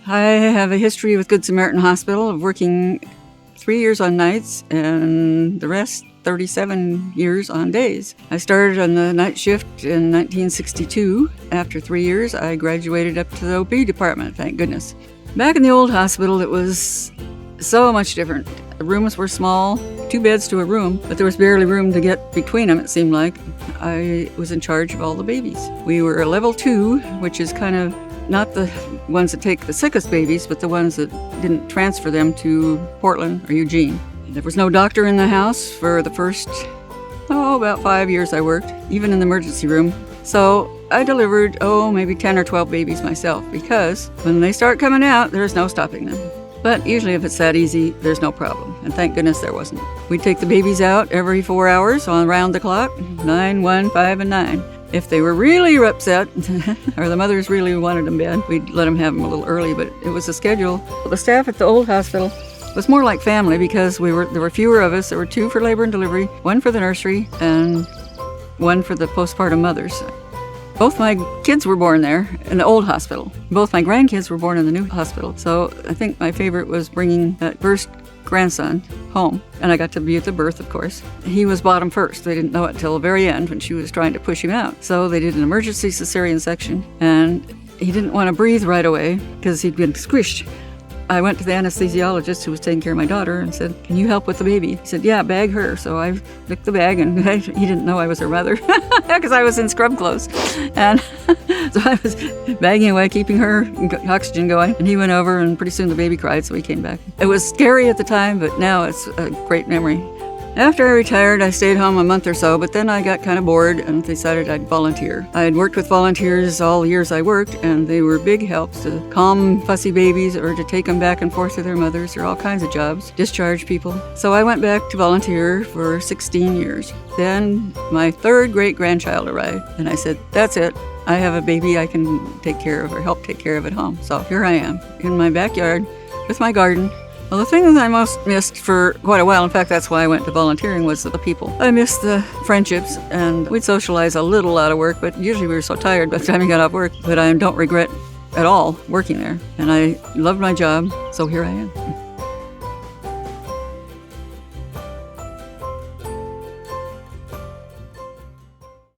I have a history with Good Samaritan Hospital of working 3 years on nights and the rest 37 years on days. I started on the night shift in 1962. After 3 years, I graduated up to the OB department, thank goodness. Back in the old hospital, it was so much different. The rooms were small, 2 beds to a room, but there was barely room to get between them, it seemed like. I was in charge of all the babies. We were a level 2, which is kind of not the ones that take the sickest babies, but the ones that didn't transfer them to Portland or Eugene. There was no doctor in the house for the first, about 5 years I worked, even in the emergency room. So I delivered, maybe 10 or 12 babies myself, because when they start coming out, there's no stopping them. But usually if it's that easy, there's no problem. And thank goodness there wasn't. We'd take the babies out every 4 hours on round the clock, 9, 1, 5, and 9. If they were really upset, or the mothers really wanted them bad, we'd let them have them a little early, but it was a schedule. The staff at the old hospital was more like family because there were fewer of us. There were 2 for labor and delivery, 1 for the nursery, and 1 for the postpartum mothers. Both my kids were born there in the old hospital. Both my grandkids were born in the new hospital. So I think my favorite was bringing that first grandson home. And I got to be at the birth, of course. He was bottom first. They didn't know it till the very end when she was trying to push him out. So they did an emergency cesarean section, and he didn't want to breathe right away because he'd been squished. I went to the anesthesiologist who was taking care of my daughter and said, "Can you help with the baby?" He said, "Yeah, bag her." So I took the bag, and he didn't know I was her mother because I was in scrub clothes. And so I was bagging away, keeping her oxygen going. And he went over, and pretty soon the baby cried, so he came back. It was scary at the time, but now it's a great memory. After I retired, I stayed home a month or so, but then I got kind of bored and decided I'd volunteer. I had worked with volunteers all the years I worked, and they were big helps to calm fussy babies or to take them back and forth to their mothers or all kinds of jobs, discharge people. So I went back to volunteer for 16 years. Then my 3rd great-grandchild arrived, and I said, that's it. I have a baby I can take care of or help take care of at home. So here I am in my backyard with my garden. Well, the thing that I most missed for quite a while, in fact, that's why I went to volunteering, was the people. I missed the friendships, and we'd socialize a little out of work, but usually we were so tired by the time we got off work. But I don't regret at all working there, and I loved my job, so here I am.